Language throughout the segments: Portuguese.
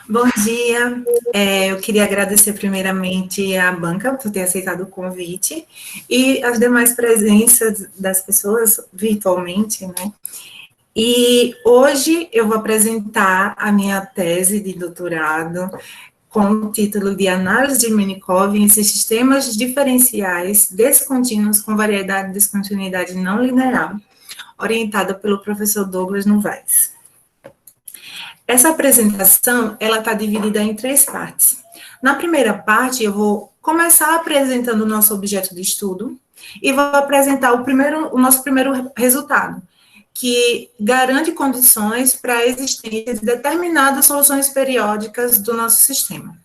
Bom dia. Eu queria agradecer primeiramente à banca por ter aceitado o convite e as demais presenças das pessoas virtualmente, né? E hoje eu vou apresentar a minha tese de doutorado com o título de Análise de Markov em sistemas diferenciais descontínuos com variedade de descontinuidade não linear, orientada pelo professor Douglas Novaes. Essa apresentação, ela está dividida em três partes. Na primeira parte, eu vou começar apresentando o nosso objeto de estudo e vou apresentar o nosso primeiro resultado, que garante condições para a existência de determinadas soluções periódicas do nosso sistema.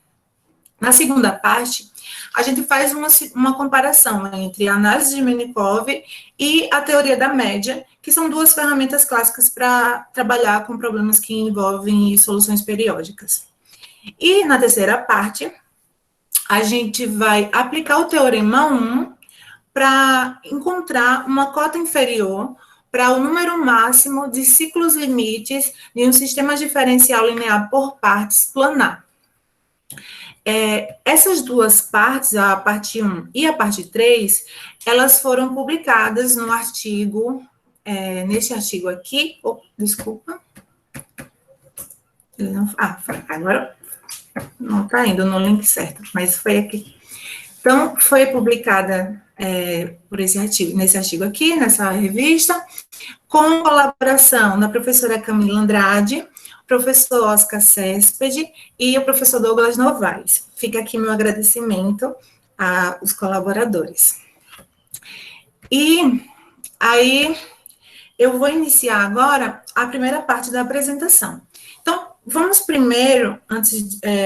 Na segunda parte, a gente faz uma comparação entre a análise de Markov e a teoria da média, que são duas ferramentas clássicas para trabalhar com problemas que envolvem soluções periódicas. E na terceira parte, a gente vai aplicar o teorema 1 para encontrar uma cota inferior para o número máximo de ciclos limites de um sistema diferencial linear por partes planar. Essas duas partes, a parte 1 e a parte 3, elas foram publicadas no artigo, nesse artigo aqui, desculpa. Agora não está indo no link certo, mas foi aqui. Então, foi publicada nesse artigo aqui, nessa revista, com colaboração da professora Camila Andrade, professor Oscar Céspede e o professor Douglas Novaes. Fica aqui meu agradecimento aos colaboradores. E aí, eu vou iniciar agora a primeira parte da apresentação. Então, vamos primeiro,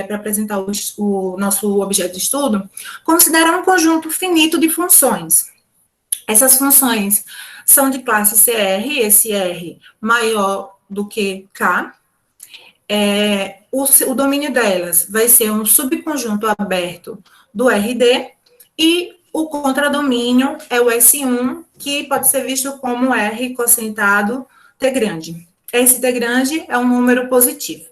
para apresentar o nosso objeto de estudo, considerar um conjunto finito de funções. Essas funções são de classe CR, esse R maior do que K. O domínio delas vai ser um subconjunto aberto do RD, e o contradomínio é o S1, que pode ser visto como R cocientado T grande. Esse T grande é um número positivo.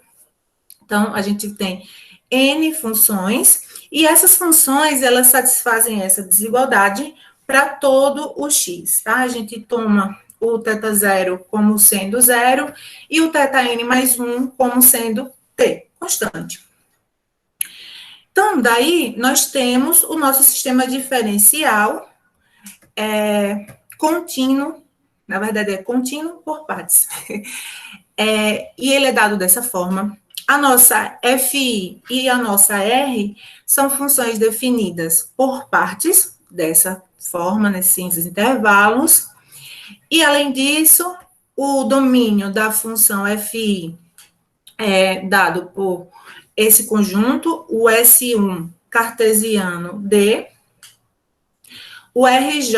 Então, a gente tem N funções, e essas funções, elas satisfazem essa desigualdade para todo o X, tá? A gente toma o θ0 como sendo zero e o θn mais 1 como sendo T, constante. Então, daí, nós temos o nosso sistema diferencial contínuo, na verdade é contínuo por partes. E ele é dado dessa forma. A nossa FI e a nossa R são funções definidas por partes, dessa forma, nesses intervalos. E, além disso, o domínio da função FI é dado por esse conjunto, o S1 cartesiano D. O RJ,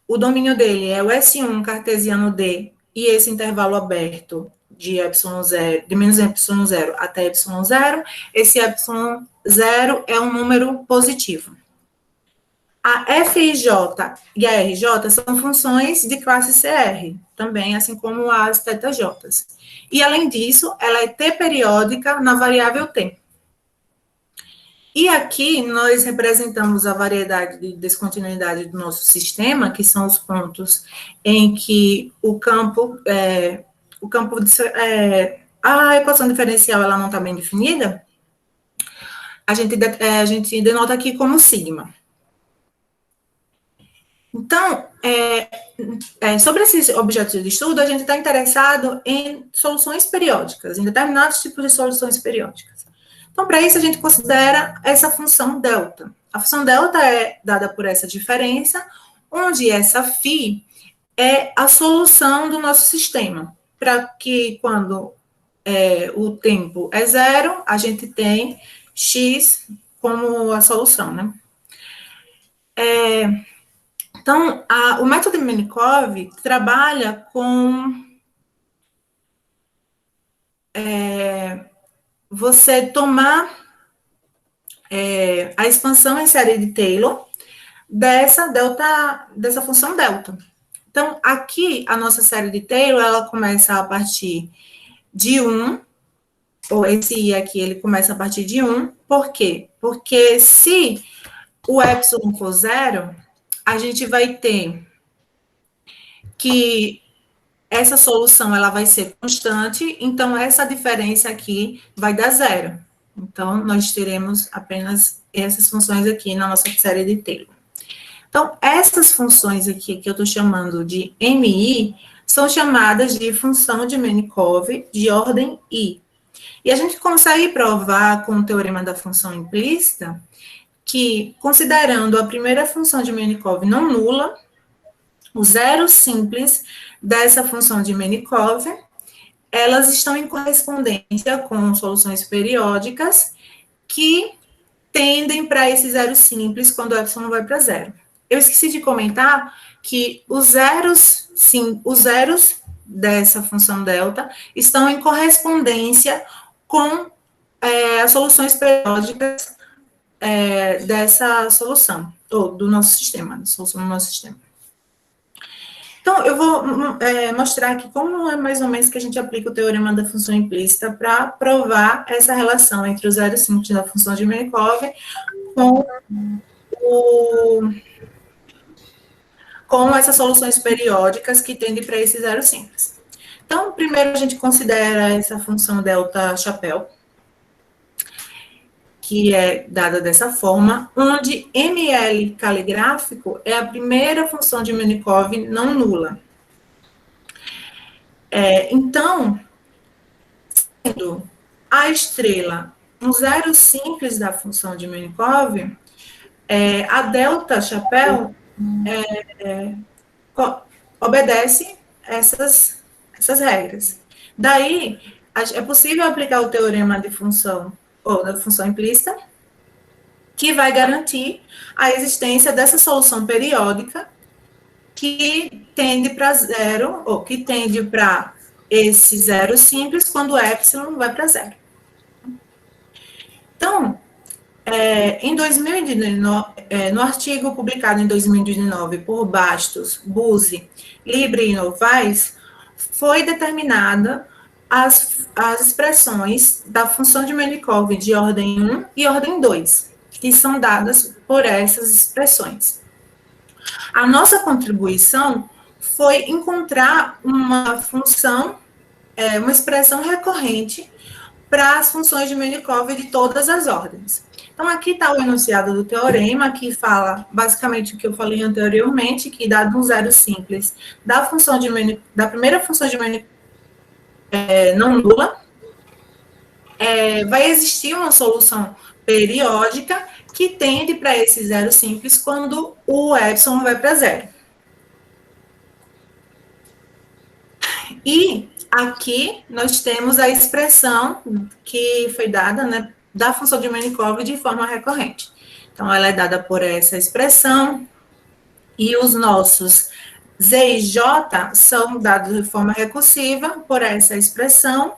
o domínio dele é o S1 cartesiano D e esse intervalo aberto de ε0, de menos ε0 até ε0. Esse ε0 é um número positivo. A FIJ e a RJ são funções de classe CR, também, assim como as θj's. E, além disso, ela é T periódica na variável T. E aqui nós representamos a variedade de descontinuidade do nosso sistema, que são os pontos em que a equação diferencial ela não está bem definida. A gente denota aqui como sigma. Então, sobre esse objeto de estudo, a gente está interessado em soluções periódicas, em determinados tipos de soluções periódicas. Então, para isso, a gente considera essa função delta. A função delta é dada por essa diferença, onde essa φ é a solução do nosso sistema, para que quando o tempo é zero, a gente tem x como a solução, né? Então, o método de Markov trabalha com você tomar a expansão em série de Taylor dessa função delta. Então, aqui, a nossa série de Taylor, ela começa a partir de 1 ou esse I aqui, ele começa a partir de 1. Por quê? Porque se o epsilon for 0, a gente vai ter que essa solução ela vai ser constante, então essa diferença aqui vai dar 0. Então, nós teremos apenas essas funções aqui na nossa série de Taylor. Então, essas funções aqui que eu estou chamando de MI são chamadas de função de Markov de ordem I. E a gente consegue provar com o teorema da função implícita que, considerando a primeira função de Markov não nula, o zero simples dessa função de Markov, elas estão em correspondência com soluções periódicas que tendem para esse zero simples quando o epsilon vai para zero. Eu esqueci de comentar que os zeros dessa função delta estão em correspondência com as soluções periódicas dessa solução, ou do nosso sistema, da solução do nosso sistema. Então, eu vou mostrar aqui como é mais ou menos que a gente aplica o teorema da função implícita para provar essa relação entre o zero simples da função de Markov com essas soluções periódicas que tendem para esse zero simples. Então, primeiro a gente considera essa função delta chapéu, que é dada dessa forma, onde ML caligráfico é a primeira função de Markov não nula. Então, sendo a estrela um zero simples da função de Markov, a delta chapéu obedece essas regras. Daí, é possível aplicar o teorema de função ou da função implícita, que vai garantir a existência dessa solução periódica que tende para zero, ou que tende para esse zero simples quando o epsilon vai para zero. Então, em 2019, no artigo publicado em 2019 por Bastos, Buzzi, Libre e Novaes, foi determinada as expressões da função de Markov de ordem 1 e ordem 2, que são dadas por essas expressões. A nossa contribuição foi encontrar uma função, uma expressão recorrente para as funções de Markov de todas as ordens. Então, aqui está o enunciado do teorema, que fala basicamente o que eu falei anteriormente, que dado um zero simples da primeira função de Markov não nula, vai existir uma solução periódica que tende para esse zero simples quando o epsilon vai para zero. E aqui nós temos a expressão que foi dada, né, da função de Markov de forma recorrente. Então, ela é dada por essa expressão, e os nossos Z e J são dados de forma recursiva por essa expressão.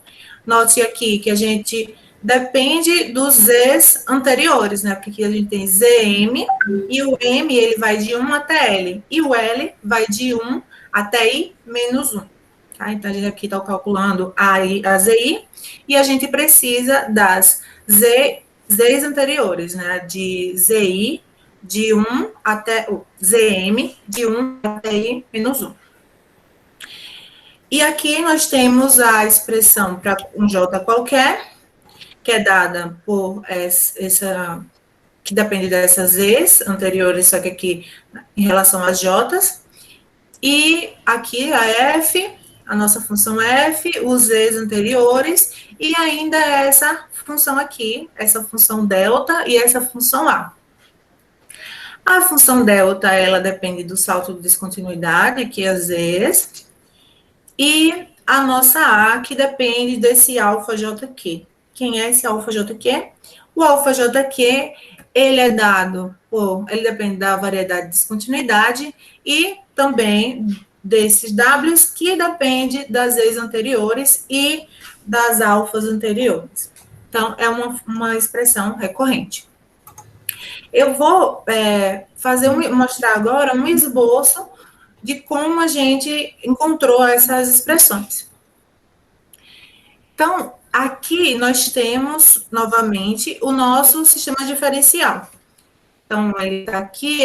Note aqui que a gente depende dos Zs anteriores, né? Porque aqui a gente tem Zm, e o M ele vai de 1 até L, e o L vai de 1 até I menos 1. Tá? Então, a gente aqui está calculando a ZI, e a gente precisa das Zs anteriores, né? De ZI, de 1 até o Zm, de 1 até I menos 1. E aqui nós temos a expressão para um J qualquer, que é dada por essa, que depende dessas Zs anteriores, só que aqui em relação às Js. E aqui a F, a nossa função F, os Zs anteriores, e ainda essa função aqui, essa função delta e essa função A. A função delta, ela depende do salto de descontinuidade, que é as Zs, e a nossa A, que depende desse alfa JQ. Quem é esse alfa JQ? O alfa JQ, ele depende da variedade de descontinuidade e também desses Ws, que depende das Zs anteriores e das alfas anteriores. Então, é uma expressão recorrente. Eu vou mostrar agora um esboço de como a gente encontrou essas expressões. Então, aqui nós temos, novamente, o nosso sistema diferencial. Então, ele está aqui,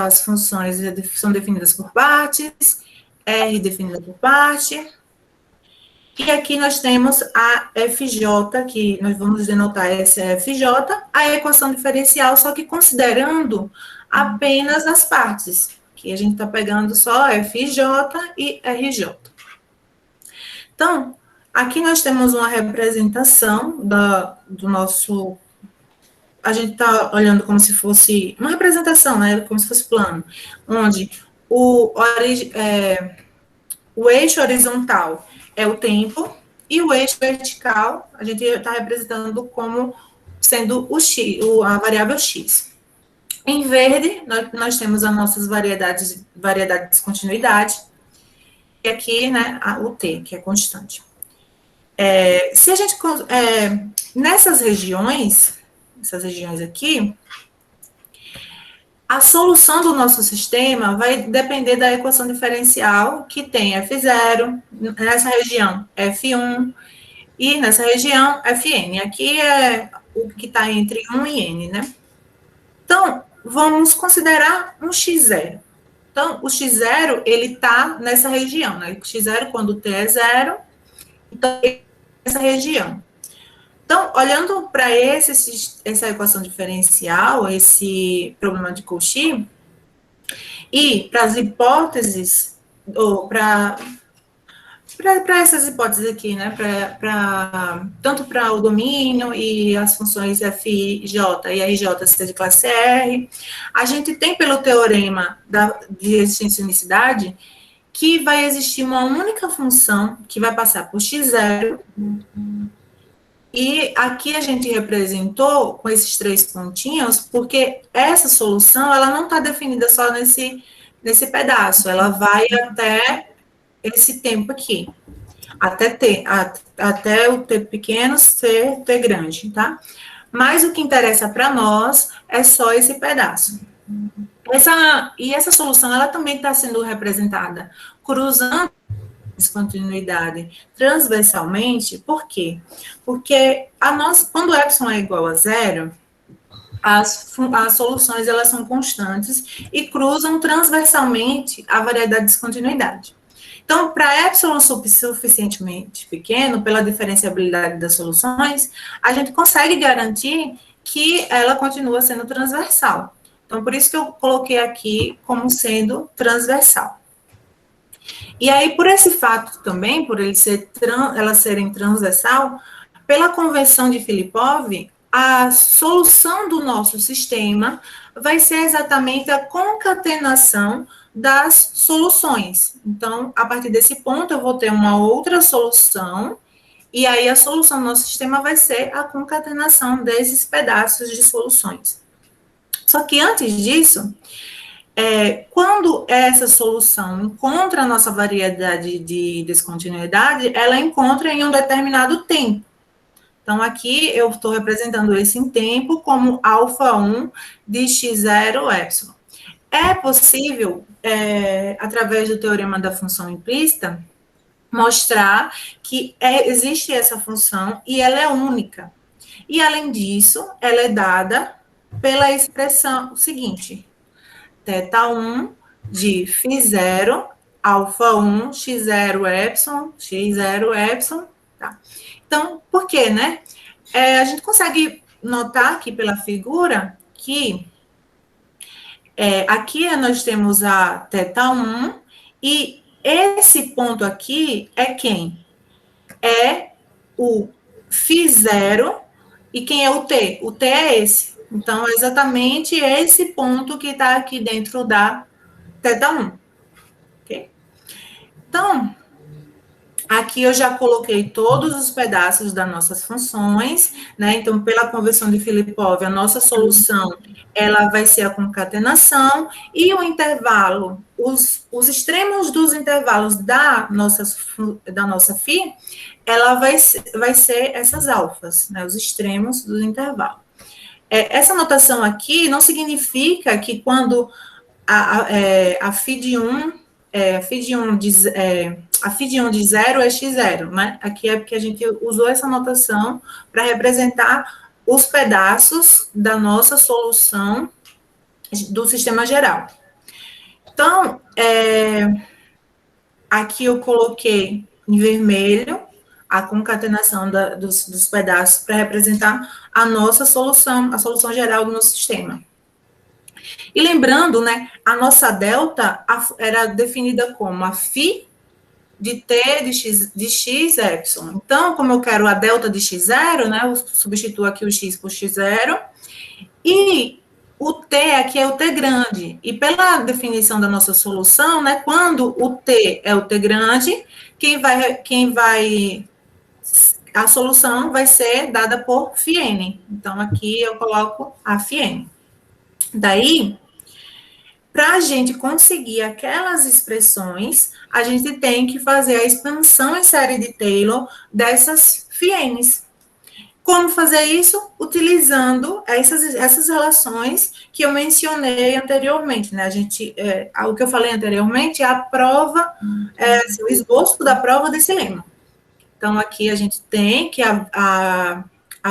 as funções são definidas por partes, R definida por parte, e aqui nós temos a FJ, que nós vamos denotar essa FJ, a equação diferencial, só que considerando apenas as partes, que a gente está pegando só FJ e RJ. Então, aqui nós temos uma representação do nosso... A gente está olhando como se fosse uma representação, né? Como se fosse plano, onde o eixo horizontal é o tempo e o eixo vertical a gente está representando como sendo o x, a variável x. Em verde, nós temos as nossas variedades de descontinuidade, e aqui, né, o t, que é constante. Se a gente, nessas regiões aqui, a solução do nosso sistema vai depender da equação diferencial, que tem F0, nessa região F1, e nessa região Fn. Aqui é o que está entre 1 e n, né? Então, vamos considerar um x0. Então, o x0, ele está nessa região, né? O x0, quando t é 0, então, nessa região. Então, olhando para essa equação diferencial, esse problema de Cauchy, e para as hipóteses, ou para essas hipóteses aqui, né, tanto para o domínio e as funções FJ e RJ ser de classe R, a gente tem pelo teorema de resistência e unicidade que vai existir uma única função que vai passar por x0, e aqui a gente representou com esses 3 pontinhos, porque essa solução, ela não está definida só nesse pedaço, ela vai até esse tempo aqui, até o t pequeno ser t grande, tá? Mas o que interessa para nós é só esse pedaço. Essa solução, ela também está sendo representada cruzando descontinuidade transversalmente. Por quê? Porque quando epsilon é igual a 0, as soluções elas são constantes e cruzam transversalmente a variedade de descontinuidade. Então, para epsilon suficientemente pequeno, pela diferenciabilidade das soluções, a gente consegue garantir que ela continua sendo transversal. Então, por isso que eu coloquei aqui como sendo transversal. E aí, por esse fato também, por elas serem transversal, pela convenção de Filipov, a solução do nosso sistema vai ser exatamente a concatenação das soluções. Então, a partir desse ponto, eu vou ter uma outra solução, e aí a solução do nosso sistema vai ser a concatenação desses pedaços de soluções. Só que antes disso, quando essa solução encontra a nossa variedade de descontinuidade, ela encontra em um determinado tempo. Então, aqui eu estou representando esse em tempo como alfa1 de x0 epsilon. É possível, através do teorema da função implícita, mostrar que existe essa função e ela é única. E, além disso, ela é dada pela expressão seguinte: θ1 de φ0, alfa1, x0 epsilon, tá? Então, por quê, né? A gente consegue notar aqui pela figura que aqui nós temos a θ1 e esse ponto aqui é quem? É o φ0 e quem é o t? O t é esse. Então, é exatamente esse ponto que está aqui dentro da θ1. Ok? Então, aqui eu já coloquei todos os pedaços das nossas funções, né? Então, pela convenção de Filipov, a nossa solução, ela vai ser a concatenação, e o intervalo, os extremos dos intervalos da nossa φ, ela vai ser essas alfas, né? Os extremos do intervalo. Essa notação aqui não significa que quando a φ de 1, a φ de 1 de 0 é x0, né? Aqui é porque a gente usou essa notação para representar os pedaços da nossa solução do sistema geral. Então, aqui eu coloquei em vermelho a concatenação dos pedaços para representar a nossa solução, a solução geral do nosso sistema. E lembrando, né, a nossa delta era definida como a φ de t de x epsilon. Então, como eu quero a delta de x0, né, eu substituo aqui o x por x0, e o t aqui é o t grande. E pela definição da nossa solução, né, quando o t é o t grande, a solução vai ser dada por φn. Então, aqui eu coloco a φn. Daí, para a gente conseguir aquelas expressões, a gente tem que fazer a expansão em série de Taylor dessas φn's. Como fazer isso? Utilizando essas relações que eu mencionei anteriormente, né? O que eu falei anteriormente é a prova, o esboço da prova desse lema. Então, aqui a gente tem que a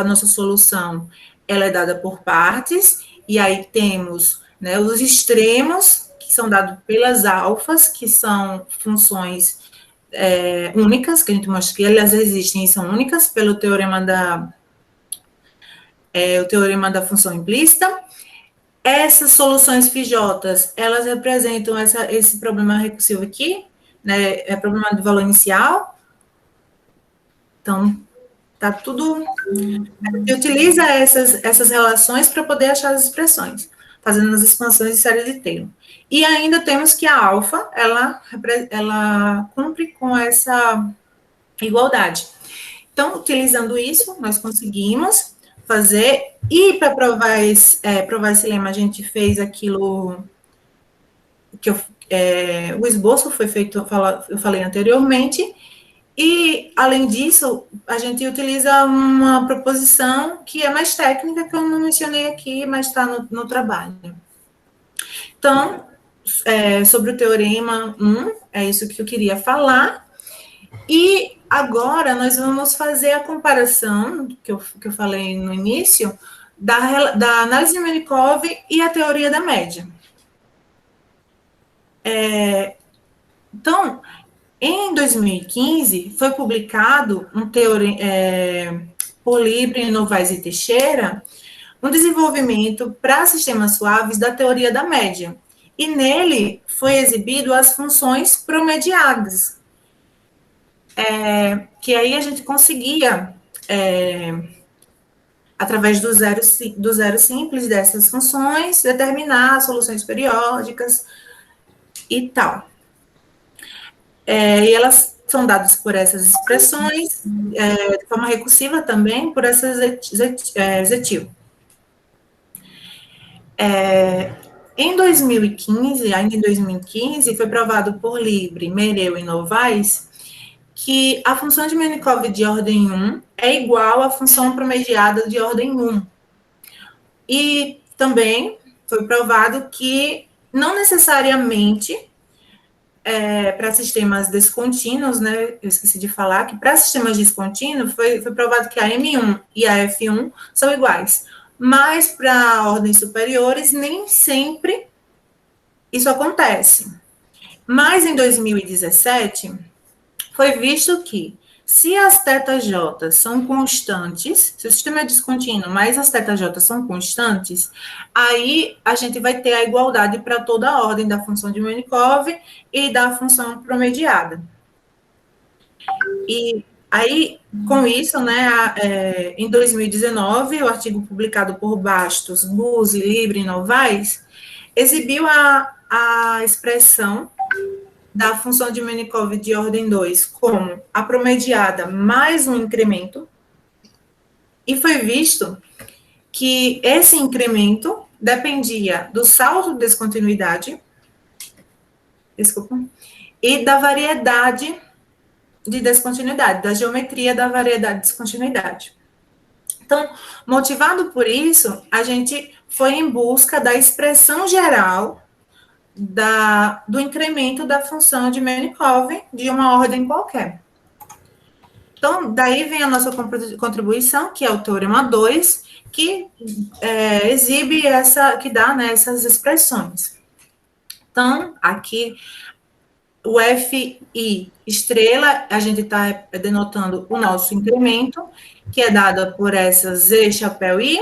nossa solução, ela é dada por partes, e aí temos, né, os extremos, que são dados pelas alfas, que são funções únicas, que a gente mostra que elas existem e são únicas, pelo teorema o teorema da função implícita. Essas soluções FJs, elas representam esse problema recursivo aqui, né, é problema do valor inicial. Então, tá tudo... A gente utiliza essas relações para poder achar as expressões, fazendo as expansões de série de Taylor. E ainda temos que a alfa, ela cumpre com essa igualdade. Então, utilizando isso, nós conseguimos fazer, e para provar esse lema, a gente fez aquilo que o esboço foi feito, eu falei anteriormente, e, além disso, a gente utiliza uma proposição que é mais técnica, que eu não mencionei aqui, mas está no trabalho. Então, sobre o teorema 1, é isso que eu queria falar. E agora nós vamos fazer a comparação, que eu falei no início, da análise de Markov e a teoria da média. Então, em 2015, foi publicado por Libre, Novaes e Teixeira, um desenvolvimento para sistemas suaves da teoria da média. E nele foi exibido as funções promediadas, que aí a gente conseguia, através do zero simples dessas funções, determinar soluções periódicas e tal. E elas são dadas por essas expressões, de forma recursiva também, por essas zetil. Em 2015, ainda em 2015, foi provado por Libre, Mereu e Novaes que a função de Markov de ordem 1 é igual à função promediada de ordem 1. E também foi provado que não necessariamente para sistemas descontínuos, né, eu esqueci de falar que para sistemas descontínuos foi provado que a M1 e a F1 são iguais, mas para ordens superiores nem sempre isso acontece. Mas em 2017 foi visto que se as θj são constantes, se o sistema é descontínuo, mas as θj são constantes, aí a gente vai ter a igualdade para toda a ordem da função de Markov e da função promediada. E aí, com isso, né, em 2019, o artigo publicado por Bastos, Buzzi, Libre e Novaes exibiu a expressão da função de Markov de ordem 2 como a promediada mais um incremento, e foi visto que esse incremento dependia do salto de descontinuidade, e da variedade de descontinuidade, da geometria da variedade de descontinuidade. Então, motivado por isso, a gente foi em busca da expressão geral do incremento da função de Markov de uma ordem qualquer. Então, daí vem a nossa contribuição, que é o Teorema 2, que exibe que dá, né, essas expressões. Então, aqui, o Fi estrela, a gente está denotando o nosso incremento, que é dado por essa Z chapéu I.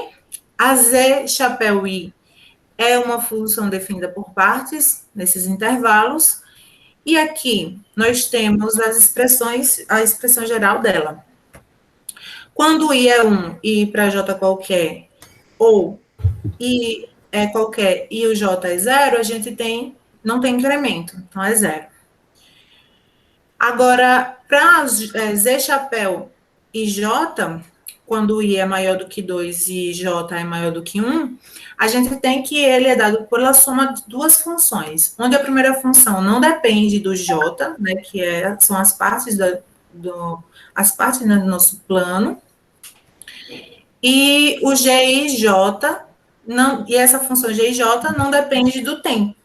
A Z chapéu I é uma função definida por partes, nesses intervalos, e aqui nós temos as expressões, a expressão geral dela. Quando I é 1 e para J qualquer, ou I é qualquer e o J é 0, a gente não tem incremento, então é 0. Agora, para Z chapéu e J, quando I é maior do que 2 e J é maior do que 1, a gente tem que ele é dado pela soma de duas funções, onde a primeira função não depende do J, né, que são as partes, as partes, né, do nosso plano, e o G e J, e essa função G e J não depende do tempo.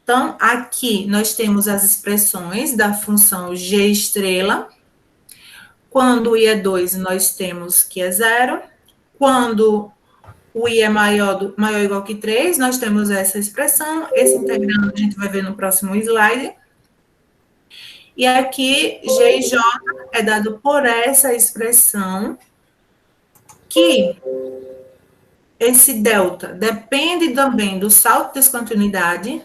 Então, aqui nós temos as expressões da função G estrela. Quando o I é 2, nós temos que é 0. Quando o I é maior ou igual que 3, nós temos essa expressão. Esse integrando a gente vai ver no próximo slide. E aqui, G e J é dado por essa expressão, que esse delta depende também do salto de descontinuidade,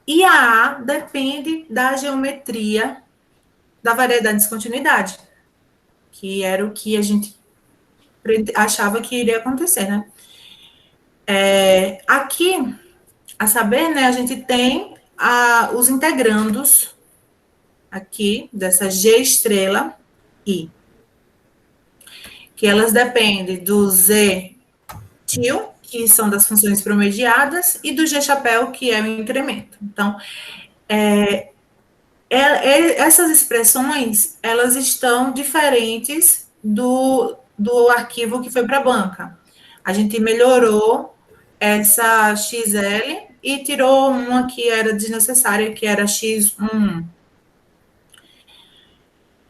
e a A depende da geometria da variedade de descontinuidade, que era o que a gente achava que iria acontecer, né? Aqui, a saber, né, a gente tem os integrandos aqui dessa G estrela I, que elas dependem do Z til, que são das funções promediadas, e do G chapéu, que é o incremento. Então, essas expressões, elas estão diferentes do arquivo que foi para a banca. A gente melhorou essa XL e tirou uma que era desnecessária, que era X1.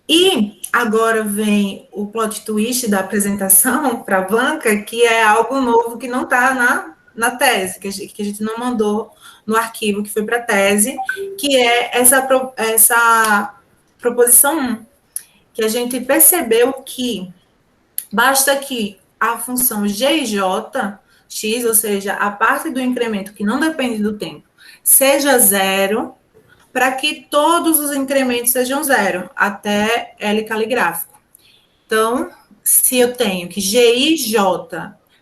E agora vem o plot twist da apresentação para a banca, que é algo novo que não está na tese, que a gente não mandou no arquivo que foi para a tese, que é essa proposição 1, que a gente percebeu que basta que a função g e j, x, ou seja, a parte do incremento que não depende do tempo, seja 0, para que todos os incrementos sejam 0, até L caligráfico. Então, se eu tenho que GIJ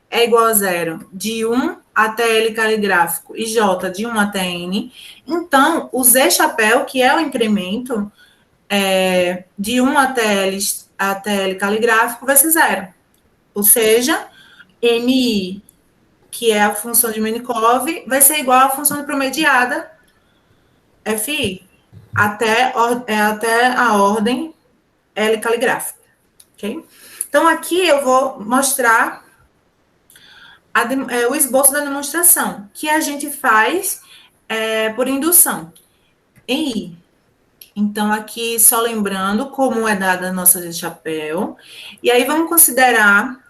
é igual a 0 de 1 até L caligráfico e J de 1 até N, então o Z chapéu, que é o incremento de 1 até L caligráfico, vai ser 0. Ou seja, MI, que é a função de Markov, vai ser igual à função promediada FI, até a ordem L caligráfica. Okay? Então, aqui eu vou mostrar o esboço da demonstração, que a gente faz por indução, em I. Então, aqui, só lembrando como é dada a nossa de chapéu, e aí vamos considerar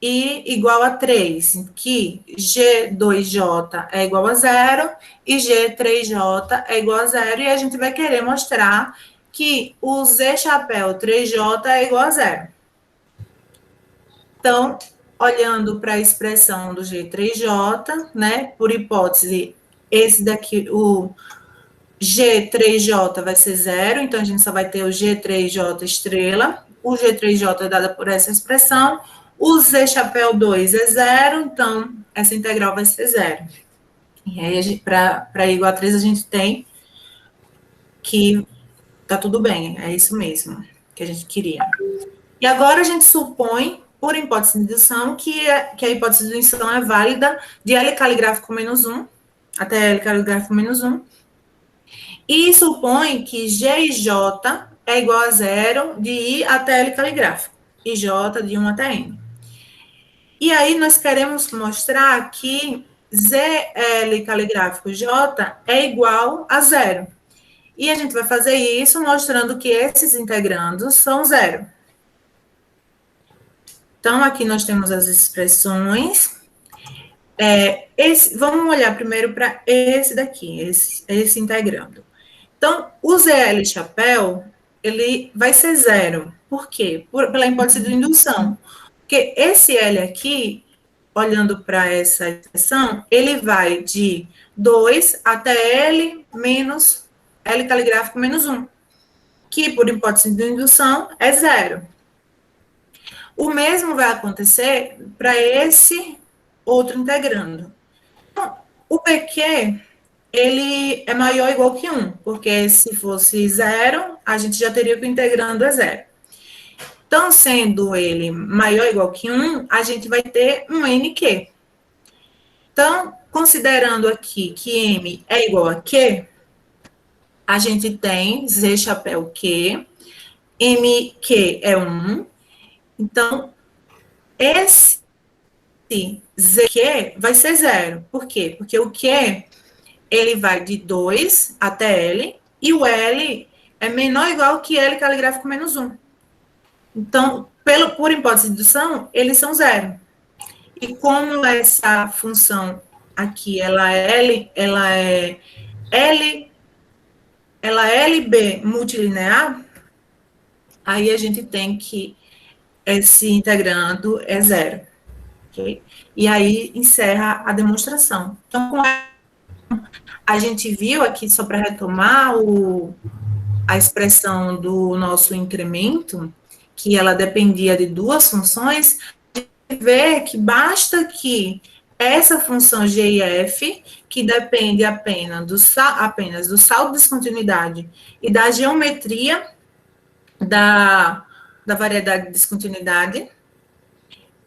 I igual a 3, que G2J é igual a 0 e G3J é igual a 0, e a gente vai querer mostrar que o Z chapéu 3J é igual a 0. Então, olhando para a expressão do G3J, né, por hipótese, esse daqui, o G3J vai ser 0, então a gente só vai ter o G3J estrela, o G3J é dada por essa expressão, o Z chapéu 2 é 0, então essa integral vai ser 0. E aí, para I igual a 3, a gente tem que tá tudo bem, é isso mesmo que a gente queria. E agora a gente supõe, por hipótese de indução, que a hipótese de indução é válida de L caligráfico menos 1, até L caligráfico menos 1, e supõe que G e J é igual a 0 de I até L caligráfico, e J de 1 até N. E aí nós queremos mostrar que ZL caligráfico J é igual a zero. E a gente vai fazer isso mostrando que esses integrandos são zero. Então, aqui nós temos as expressões. Vamos olhar primeiro para esse daqui, esse integrando. Então, o ZL chapéu, ele vai ser zero. Por quê? Pela hipótese de indução. Porque esse L aqui, olhando para essa expressão, ele vai de 2 até L menos L caligráfico menos 1, que, por hipótese de indução, é zero. O mesmo vai acontecer para esse outro integrando. Então, o PQ, ele é maior ou igual que 1, porque se fosse zero, a gente já teria que o integrando é zero. Então, sendo ele maior ou igual que 1, a gente vai ter um NQ. Então, considerando aqui que M é igual a Q, a gente tem Z chapéu Q, MQ é 1. Então, esse ZQ vai ser zero. Por quê? Porque o Q, ele vai de 2 até L, e o L é menor ou igual que L caligráfico menos 1. Então, por hipótese de indução, eles são zero. E como essa função aqui, ela é LB multilinear, aí a gente tem que esse integrando é zero. Okay? E aí encerra a demonstração. Então, a gente viu aqui, só para retomar a expressão do nosso incremento, que ela dependia de duas funções, a gente vê que basta que essa função G e F, que depende apenas do saldo de descontinuidade e da geometria da variedade de descontinuidade,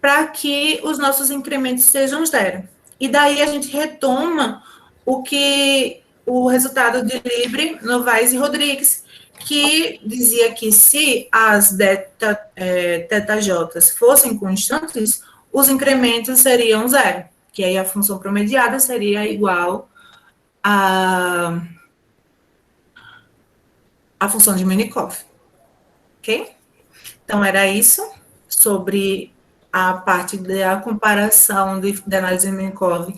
para que os nossos incrementos sejam zero. E daí a gente retoma o resultado de Libre, Novaes e Rodrigues, que dizia que se as θj fossem constantes, os incrementos seriam zero, que aí a função promediada seria igual a função de Minkov. Ok? Então, era isso sobre a parte da comparação da análise de Minkov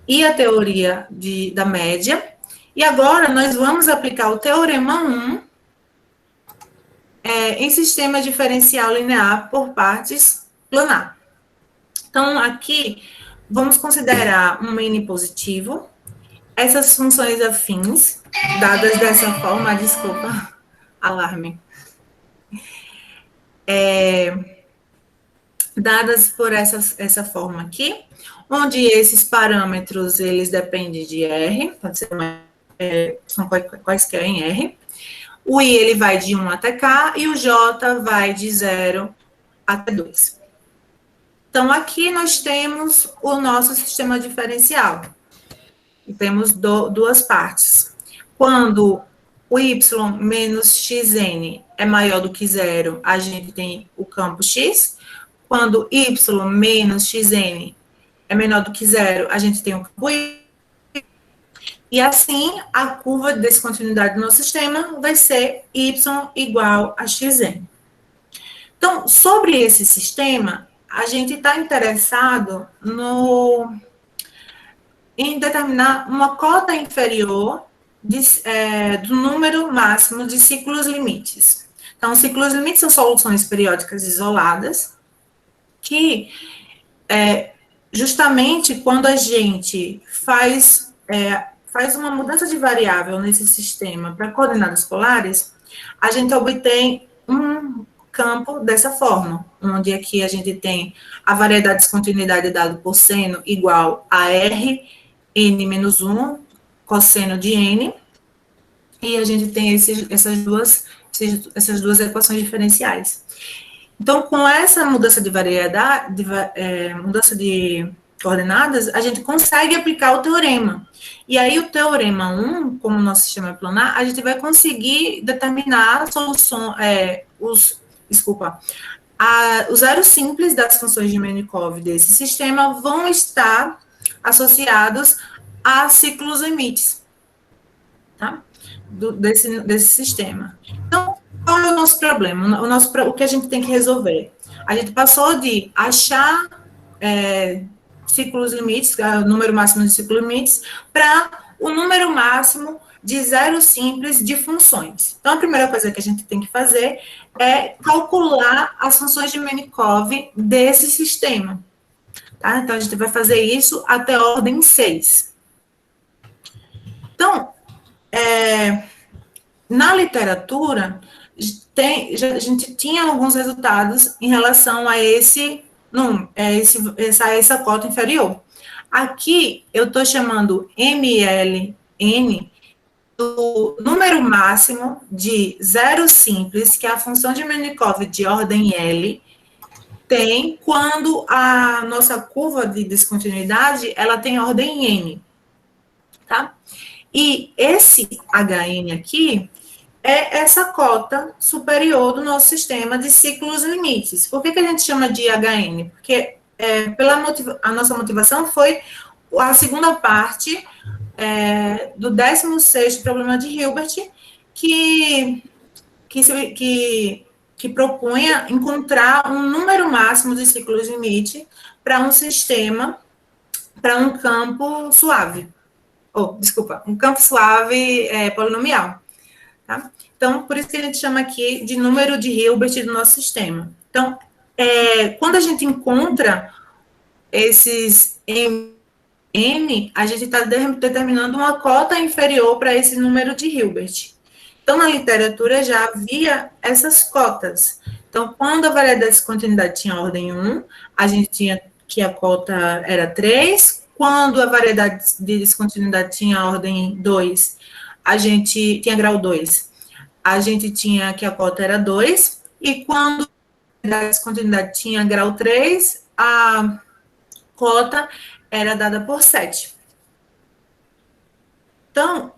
e a teoria da média. E agora nós vamos aplicar o teorema 1 em sistema diferencial linear por partes planar. Então, aqui, vamos considerar um N positivo, essas funções afins, dadas dessa forma, desculpa, alarme, dadas por essa forma aqui, onde esses parâmetros, eles dependem de R, pode ser são quaisquer em R. O I, ele vai de 1 até K, e o J vai de 0 até 2. Então, aqui nós temos o nosso sistema diferencial. E temos duas partes. Quando o Y menos XN é maior do que 0, a gente tem o campo X. Quando Y menos XN é menor do que 0, a gente tem o campo Y. E assim, a curva de descontinuidade do nosso sistema vai ser Y igual a XN. Então, sobre esse sistema, a gente está interessado em determinar uma cota inferior do número máximo de ciclos limites. Então, ciclos limites são soluções periódicas isoladas, que justamente quando a gente faz uma mudança de variável nesse sistema para coordenadas polares, a gente obtém um campo dessa forma, onde aqui a gente tem a variedade de descontinuidade dada por seno igual a R, N menos 1, cosseno de N, e a gente tem essas duas equações diferenciais. Então, com essa mudança de variedade, mudança de coordenadas, a gente consegue aplicar o teorema. E aí, o teorema 1, como o nosso sistema é planar, a gente vai conseguir determinar a solução, os zeros simples das funções de Minkov desse sistema vão estar associados a ciclos limites, tá? Desse sistema. Então, qual é o nosso problema? O que a gente tem que resolver? A gente passou de achar ciclos limites, o número máximo de ciclos limites, para o número máximo de zero simples de funções. Então, a primeira coisa que a gente tem que fazer é calcular as funções de Markov desse sistema. Tá? Então, a gente vai fazer isso até a ordem 6. Então, na literatura, a gente tinha alguns resultados em relação a essa cota inferior. Aqui, eu estou chamando MLN do número máximo de zero simples, que é a função de Markov de ordem L, tem quando a nossa curva de descontinuidade, ela tem ordem N, tá? E esse HN aqui é essa cota superior do nosso sistema de ciclos limites. Por que a gente chama de HN? Porque a nossa motivação foi a segunda parte do 16º problema de Hilbert, que propunha encontrar um número máximo de ciclos limite para um sistema, para um campo suave. Um campo suave polinomial. Tá? Então, por isso que a gente chama aqui de número de Hilbert do nosso sistema. Então, quando a gente encontra esses M, a gente está determinando uma cota inferior para esse número de Hilbert. Então, na literatura já havia essas cotas. Então, quando a variedade de descontinuidade tinha ordem 1, a gente tinha que a cota era 3. Quando a variedade de descontinuidade tinha ordem 2, a gente tinha grau 2, a gente tinha que a cota era 2. E quando a variedade de descontinuidade tinha grau 3, a cota era dada por 7. Então,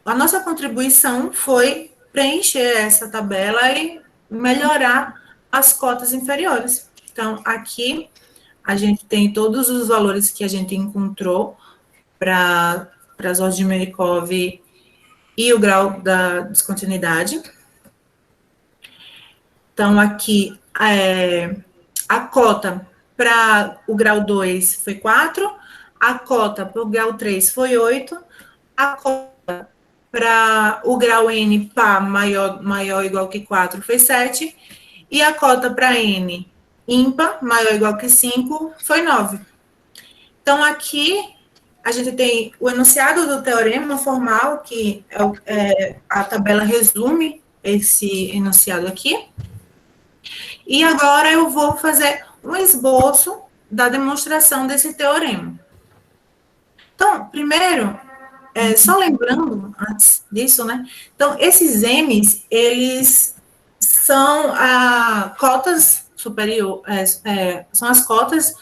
a nossa contribuição foi preencher essa tabela e melhorar as cotas inferiores. Então, aqui a gente tem todos os valores que a gente encontrou para as ordens de Markov e o grau da descontinuidade. Então, aqui, a cota para o grau 2 foi 4, a cota para o grau 3 foi 8, a cota para o grau N pá maior ou igual que 4 foi 7, e a cota para N ímpar maior ou igual que 5 foi 9. Então, aqui, a gente tem o enunciado do teorema formal, que a tabela resume esse enunciado aqui. E agora eu vou fazer um esboço da demonstração desse teorema. Então, primeiro, só lembrando, antes disso, né? Então, esses M's, eles são cotas superiores, são as cotas,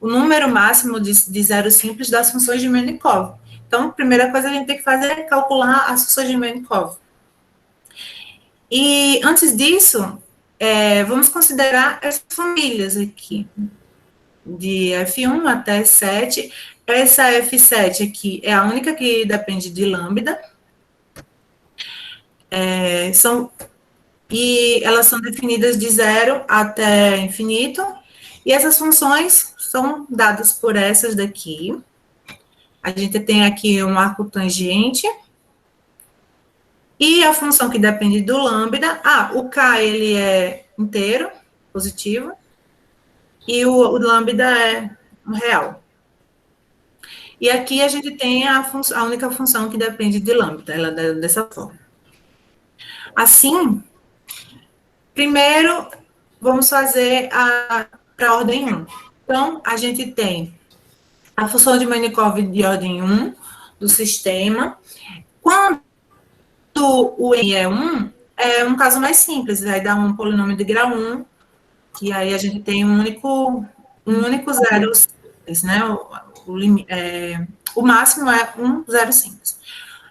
o número máximo de zero simples das funções de Markov. Então, a primeira coisa que a gente tem que fazer é calcular as funções de Markov. E, antes disso, vamos considerar as famílias aqui, de F1 até 7. Essa F7 aqui é a única que depende de lambda. E elas são definidas de 0 até infinito. E essas funções são dadas por essas daqui. A gente tem aqui um arco tangente. E a função que depende do lambda. O K, ele é inteiro, positivo. E o lambda é real. E aqui a gente tem a única função que depende de lambda, ela é dessa forma. Assim, primeiro, vamos fazer para a ordem 1. Então, a gente tem a função de Markov de ordem 1 do sistema. Quando o n é 1, é um caso mais simples, vai dar um polinômio de grau 1, que aí a gente tem um único zero simples, né? O máximo é 1 zero simples.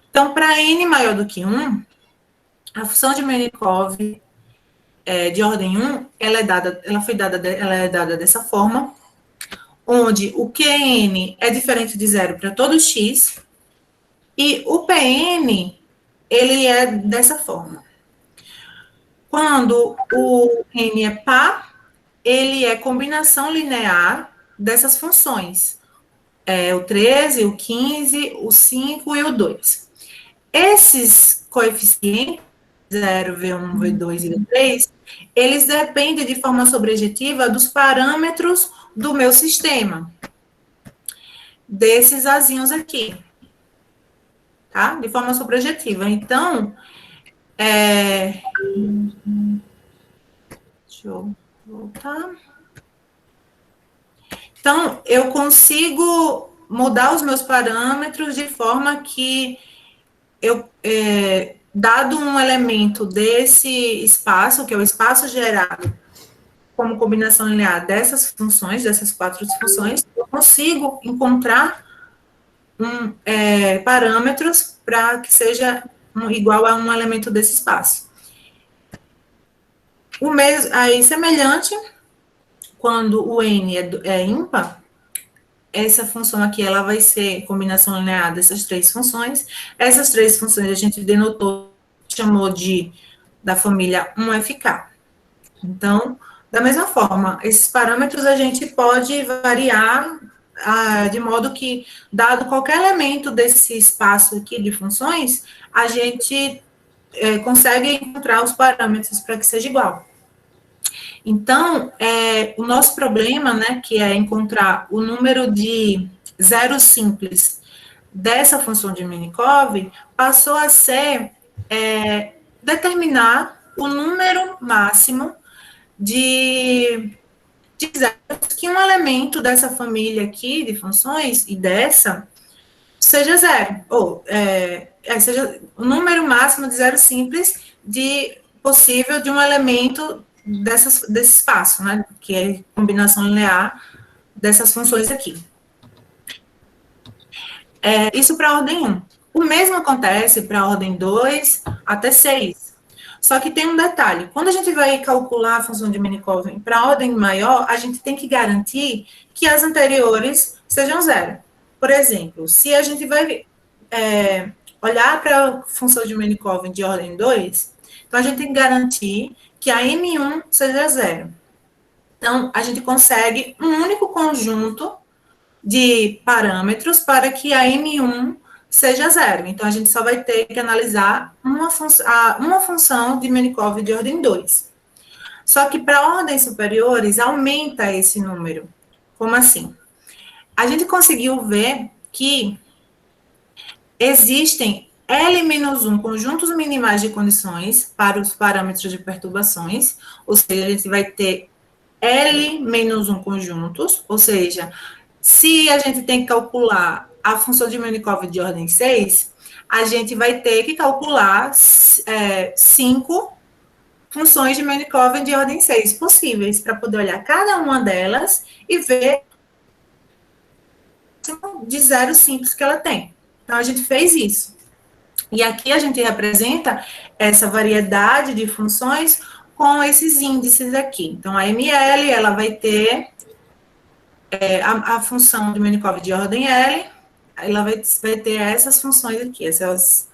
Então, para n maior do que 1, a função de Markov de ordem 1, ela é dada dessa forma, onde o QN é diferente de zero para todo x, e o PN, ele é dessa forma. Quando o N é par, ele é combinação linear dessas funções. O 13, o 15, o 5 e o 2. Esses coeficientes, 0, V1, V2 e V3, eles dependem de forma sobrejetiva dos parâmetros do meu sistema. Desses azinhos aqui. Tá? De forma sobrejetiva. Então, deixa eu voltar. Então, eu consigo mudar os meus parâmetros de forma que dado um elemento desse espaço, que é o espaço gerado como combinação linear dessas funções, dessas 4 funções, eu consigo encontrar parâmetros para que seja igual a um elemento desse espaço. O mesmo, aí, semelhante, quando o n é ímpar, essa função aqui, ela vai ser combinação linear dessas 3 funções. Essas 3 funções a gente denotou, chamou da família 1FK. Então, da mesma forma, esses parâmetros a gente pode variar de modo que, dado qualquer elemento desse espaço aqui de funções, a gente consegue encontrar os parâmetros para que seja igual. Então, o nosso problema, né, que é encontrar o número de zeros simples dessa função de Minkov, passou a ser determinar o número máximo de zeros que um elemento dessa família aqui de funções e dessa seja zero, ou seja o número máximo de zeros simples possível de um elemento desse espaço, né, que é combinação linear dessas funções aqui. Isso para a ordem 1. O mesmo acontece para a ordem 2 até 6. Só que tem um detalhe. Quando a gente vai calcular a função de Minkov para a ordem maior, a gente tem que garantir que as anteriores sejam zero. Por exemplo, se a gente vai olhar para a função de Minkov de ordem 2, então a gente tem que garantir que a M1 seja zero. Então, a gente consegue um único conjunto de parâmetros para que a M1 seja zero. Então, a gente só vai ter que analisar uma função de Minkov de ordem 2. Só que para ordens superiores, aumenta esse número. Como assim? A gente conseguiu ver que existem L-1 conjuntos minimais de condições para os parâmetros de perturbações, ou seja, a gente vai ter L-1 conjuntos, ou seja, se a gente tem que calcular a função de Minkov de ordem 6, a gente vai ter que calcular 5 funções de Minkov de ordem 6 possíveis, para poder olhar cada uma delas e ver de zero simples que ela tem. Então, a gente fez isso. E aqui a gente representa essa variedade de funções com esses índices aqui. Então, a ML, ela vai ter a função de Minkov de ordem L, ela vai ter essas funções aqui, essas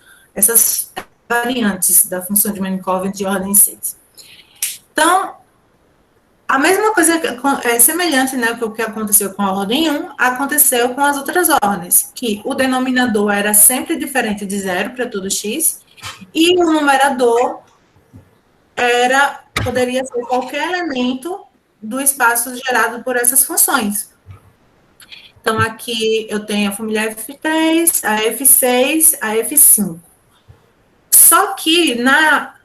variantes da função de Minkov de ordem 6. Então, a mesma coisa é semelhante, né, o que aconteceu com a ordem 1, aconteceu com as outras ordens, que o denominador era sempre diferente de zero para todo x, e o numerador poderia ser qualquer elemento do espaço gerado por essas funções. Então, aqui eu tenho a família F3, a F6, a F5. Só que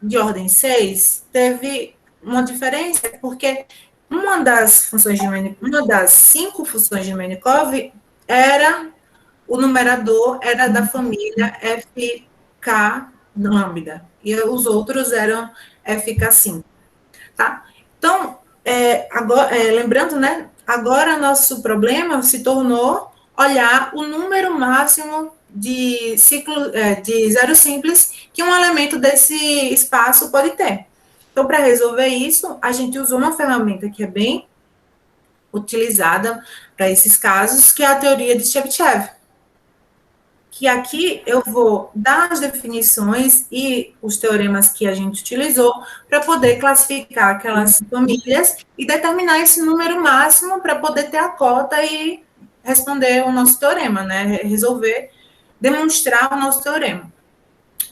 de ordem 6, teve uma diferença, porque uma das 5 funções de Minkov o numerador era da família FK lambda, e os outros eram FK5, tá? Então, agora, lembrando, né, agora nosso problema se tornou olhar o número máximo de zero simples que um elemento desse espaço pode ter. Então, para resolver isso, a gente usou uma ferramenta que é bem utilizada para esses casos, que é a teoria de Chebyshev. Que aqui eu vou dar as definições e os teoremas que a gente utilizou para poder classificar aquelas famílias e determinar esse número máximo para poder ter a cota e responder o nosso teorema, né? Resolver, demonstrar o nosso teorema.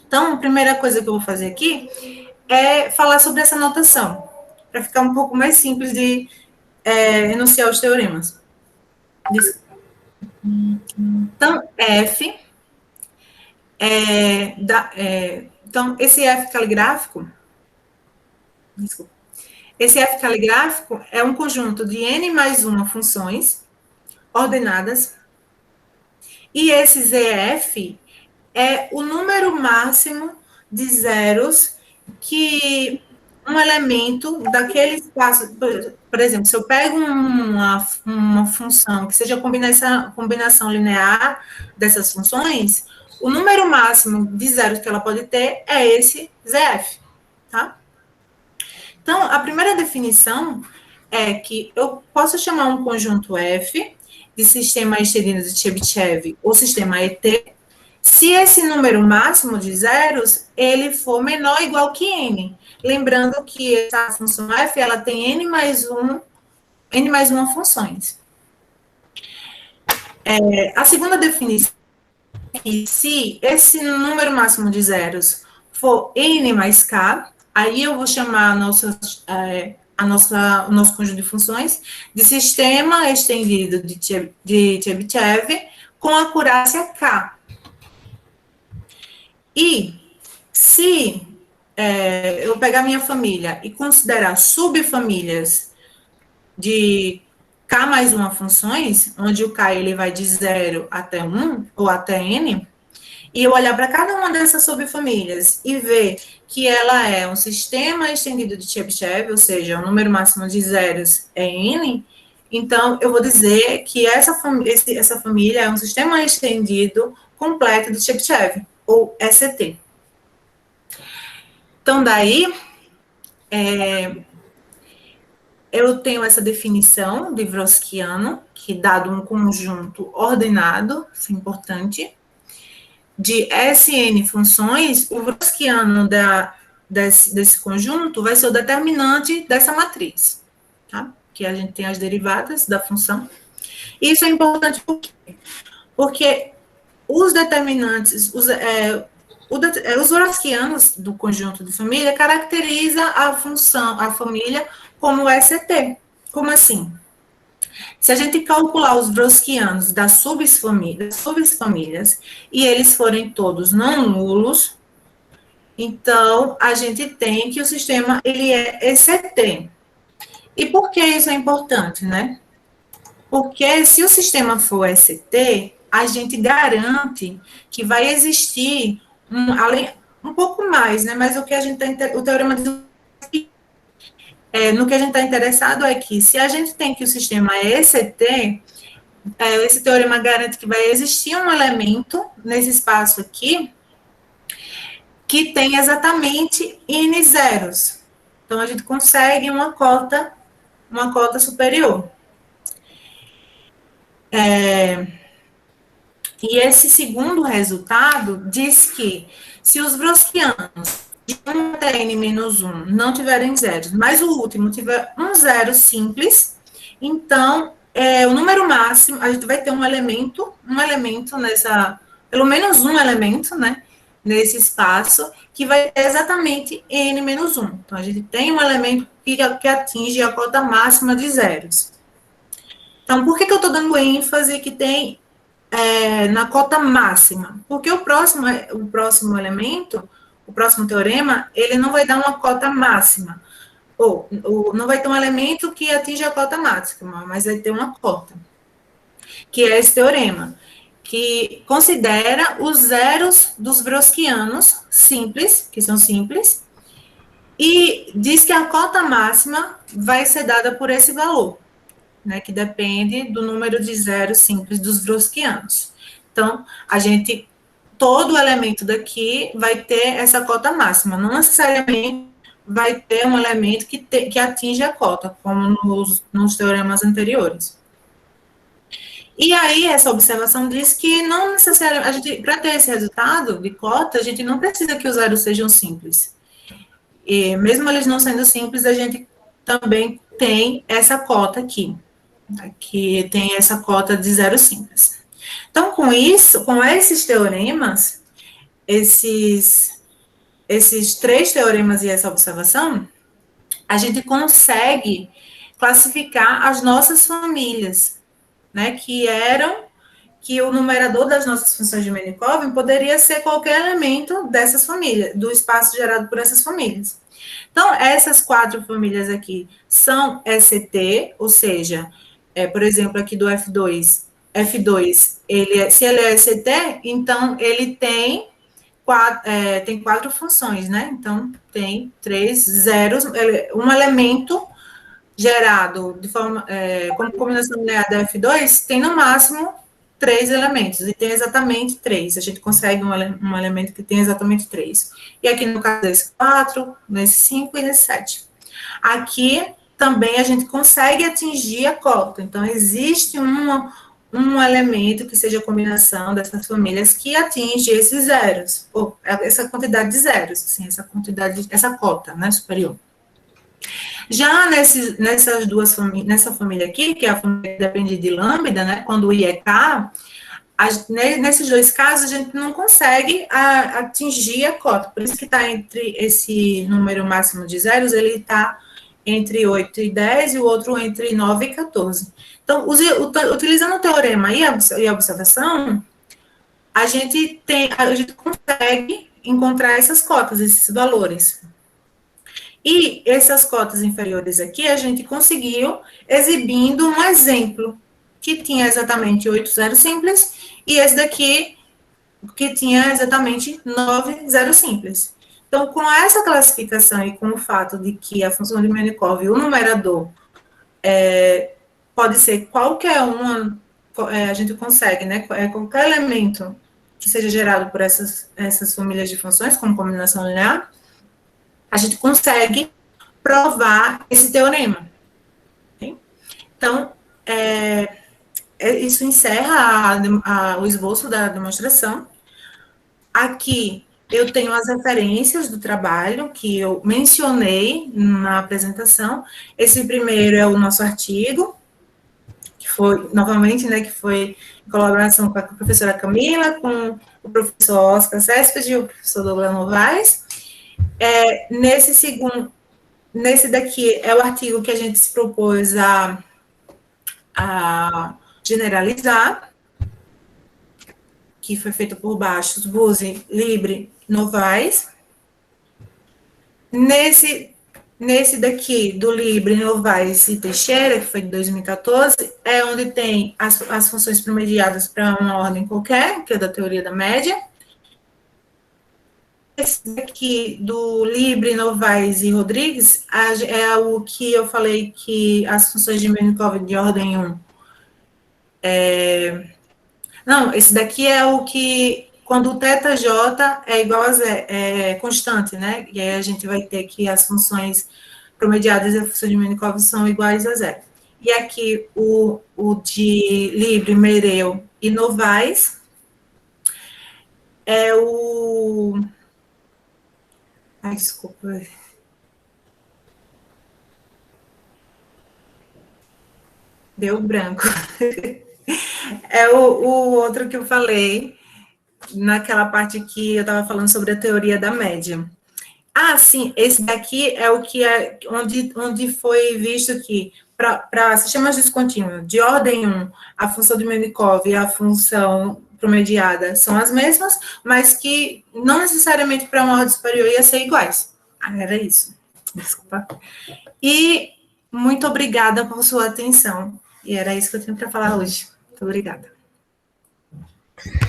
Então, a primeira coisa que eu vou fazer aqui é falar sobre essa notação, para ficar um pouco mais simples de enunciar os teoremas. Então, F então, esse F caligráfico, desculpa, esse F caligráfico é um conjunto de n mais uma funções ordenadas, e esse ZF é o número máximo de zeros que um elemento daquele espaço, por exemplo, se eu pego uma função que seja combinação linear dessas funções, o número máximo de zeros que ela pode ter é esse ZF, tá? Então, a primeira definição é que eu posso chamar um conjunto F de sistema estendido de Chebyshev ou sistema ET, se esse número máximo de zeros, ele for menor ou igual que n. Lembrando que essa função f, ela tem n mais uma funções. A segunda definição é que se esse número máximo de zeros for n mais k, aí eu vou chamar o nosso conjunto de funções de sistema estendido de Chebyshev com acurácia k. E se eu pegar minha família e considerar subfamílias de k mais uma funções, onde o k ele vai de 0 até 1 ou até n, e eu olhar para cada uma dessas subfamílias e ver que ela é um sistema estendido de Chebyshev, ou seja, o número máximo de zeros é n, então eu vou dizer que essa família é um sistema estendido completo de Chebyshev, ou ST. Então, daí, eu tenho essa definição de Wrotskiano, que dado um conjunto ordenado, isso é importante, de Sn funções, o Wrotskiano desse conjunto vai ser o determinante dessa matriz, tá? Que a gente tem as derivadas da função. Isso é importante porque os determinantes, os Wrotskianos do conjunto de família caracteriza a família como ST. Como assim? Se a gente calcular os Wrotskianos das subfamílias e eles forem todos não nulos, então a gente tem que o sistema ele é ST. E por que isso é importante, né? Porque se o sistema for ST, a gente garante que vai existir um pouco mais, né? Mas o que a gente o teorema diz no que a gente está interessado é que se a gente tem que o sistema é ST, esse teorema garante que vai existir um elemento nesse espaço aqui que tem exatamente n zeros. Então a gente consegue uma cota superior. E esse segundo resultado diz que se os Wrotskianos de 1 até n-1 não tiverem zeros, mas o último tiver um zero simples, então o número máximo, a gente vai ter um elemento pelo menos um elemento, né, nesse espaço, que vai ter exatamente n-1. Então, a gente tem um elemento que atinge a cota máxima de zeros. Então, por que eu estou dando ênfase que tem na cota máxima? Porque o próximo elemento, o próximo teorema, ele não vai dar uma cota máxima. Ou não vai ter um elemento que atinja a cota máxima, mas vai ter uma cota. Que é esse teorema, que considera os zeros dos Wrotskianos simples, que são simples, e diz que a cota máxima vai ser dada por esse valor, né, que depende do número de zeros simples dos Wrotskianos. Então, todo elemento daqui vai ter essa cota máxima, não necessariamente vai ter um elemento que atinge a cota, como nos teoremas anteriores. E aí, essa observação diz que não necessariamente, para ter esse resultado de cota, a gente não precisa que os zeros sejam simples. E mesmo eles não sendo simples, a gente também tem essa cota aqui, que tem essa cota de zero simples. Então, com isso, com esses teoremas, esses 3 teoremas e essa observação, a gente consegue classificar as nossas famílias, né, que o numerador das nossas funções de Markov poderia ser qualquer elemento dessas famílias, do espaço gerado por essas famílias. Então, essas 4 famílias aqui são ECT, ou seja, por exemplo, aqui do F2, se ele é ECT, então ele tem 4 funções, né? Então, tem 3 zeros, um elemento gerado de forma, como combinação linear da F2, tem no máximo 3 elementos, e tem exatamente 3. A gente consegue um elemento que tem exatamente 3. E aqui no caso desse 4, nesse 5 e nesse 7. Aqui também a gente consegue atingir a cota. Então, existe um elemento que seja a combinação dessas famílias que atinge esses zeros, ou essa quantidade de zeros, assim, essa cota, né, superior. Já nessas duas famílias, nessa família aqui, que é a família que depende de lambda, né, quando o I é K, nesses 2 casos a gente não consegue atingir a cota, por isso que está entre esse número máximo de zeros, ele está entre 8 e 10 e o outro entre 9 e 14. Então, utilizando o teorema e a observação, a gente consegue encontrar essas cotas, esses valores. E essas cotas inferiores aqui, a gente conseguiu exibindo um exemplo, que tinha exatamente 8 zeros simples, e esse daqui, que tinha exatamente 9 zeros simples. Então, com essa classificação e com o fato de que a função de Markov, o numerador, pode ser qualquer uma, a gente consegue, né, qualquer elemento que seja gerado por essas famílias de funções, como combinação linear, a gente consegue provar esse teorema. Okay? Então, isso encerra o esboço da demonstração. Aqui eu tenho as referências do trabalho que eu mencionei na apresentação. Esse primeiro é o nosso artigo, que foi, novamente, né, que foi em colaboração com a professora Camila, com o professor Oscar Céspedes e o professor Douglas Novaes. Nesse daqui é o artigo que a gente se propôs a generalizar, que foi feito por Bastos, Buzzi, Libre, Novaes. Nesse daqui, do Libre, Novaes e Teixeira, que foi de 2014, é onde tem as funções promediadas para uma ordem qualquer, que é da teoria da média. Esse daqui, do Libre, Novaes e Rodrigues, é o que eu falei que as funções de Markov de ordem 1. Não, esse daqui é o que, quando o θj é igual a zero, é constante, né? E aí a gente vai ter que as funções promediadas e a função de Markov são iguais a zero. E aqui o de Libre, Mereu e Novaes é o... Ai, desculpa. Deu branco. É o outro que eu falei, naquela parte que eu estava falando sobre a teoria da média. Sim, esse daqui é o que é onde foi visto que para sistemas descontínuos de ordem 1, a função de Markov e a função promediada são as mesmas, mas que não necessariamente para uma ordem superior ia ser iguais. Era isso. Desculpa. E muito obrigada por sua atenção. E era isso que eu tinha para falar hoje. Muito obrigada.